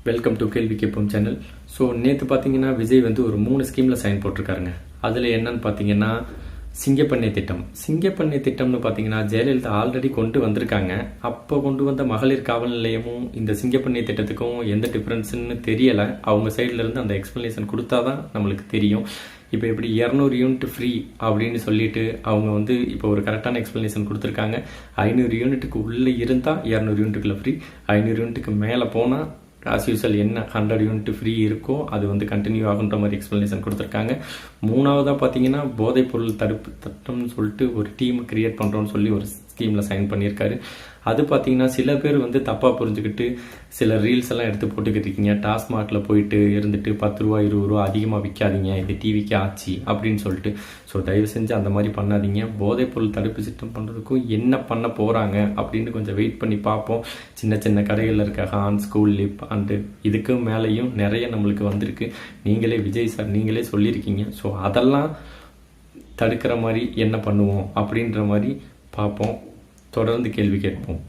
Welcome to கேள்வி கேட்போம் channel. So நேற்று பார்த்தீங்கன்னா விஜய் வந்து ஒரு 3 ஸ்கீமில் சைன் போட்டிருக்காருங்க. அதில் என்னன்னு பார்த்தீங்கன்னா சிங்கப்பண்ணை திட்டம். சிங்கப்பண்ணை திட்டம்னு பார்த்தீங்கன்னா ஜெயலலிதா ஆல்ரெடி கொண்டு வந்திருக்காங்க. அப்போ கொண்டு வந்த மகளிர் காவல் நிலையமும் இந்த சிங்கப்பண்ணை திட்டத்துக்கும் எந்த டிஃப்ரென்ஸ்னு தெரியலை. அவங்க சைட்லேருந்து அந்த எக்ஸ்ப்ளனேஷன் கொடுத்தா தான் நம்மளுக்கு தெரியும். இப்போ எப்படி 200 யூனிட் ஃப்ரீ அப்படின்னு சொல்லிட்டு அவங்க வந்து இப்போ ஒரு கரெக்டான எக்ஸ்ப்ளனேஷன் கொடுத்துருக்காங்க. 500 யூனிட்டுக்கு உள்ளே இருந்தால் 200 யூனிட்டுக்குள்ள ஃப்ரீ, 500 யூனிட்டுக்கு மேலே போனால் ஆஸ் யூஸ்வல் என்ன 100 யூனிட் ஃப்ரீ இருக்கோ அது வந்து கண்டினியூ ஆகுன்ற மாதிரி எக்ஸ்ப்ளனேஷன் கொடுத்துருக்காங்க. மூணாவதாக பார்த்தீங்கன்னா போதைப்பொருள் தடுப்பு திட்டம்னு சொல்லிட்டு ஒரு டீம் கிரியேட் பண்ணுறோன்னு சொல்லி ஒரு ஸ்கீமில் சைன் பண்ணியிருக்காரு. அது பார்த்தீங்கன்னா சில பேர் வந்து தப்பாக புரிஞ்சுக்கிட்டு சில ரீல்ஸ் எல்லாம் எடுத்து போட்டுக்கிட்டு இருக்கீங்க. டாஸ்மாகில் போயிட்டு இருந்துட்டு 10 ரூபா 20 ரூபா அதிகமாக விற்காதீங்க, இது டிவிக்கு ஆச்சு அப்படின்னு சொல்லிட்டு. ஸோ தயவு செஞ்சு அந்த மாதிரி பண்ணாதீங்க. போதைப்பொருள் தடுப்பு திட்டம் பண்ணுறதுக்கும் என்ன பண்ண போகிறாங்க அப்படின்னு கொஞ்சம் வெயிட் பண்ணி பார்ப்போம். சின்ன சின்ன கடைகளில் இருக்க ஹான், ஸ்கூல் லிப் அண்டு இதுக்கு மேலேயும் நிறைய நம்மளுக்கு வந்திருக்கு. நீங்களே விஜய் சார் நீங்களே சொல்லியிருக்கீங்க. ஸோ அதெல்லாம் தடுக்கிற மாதிரி என்ன பண்ணுவோம் அப்படின்ற மாதிரி பார்ப்போம். தொடர்ந்து கேள்வி கேட்போம்.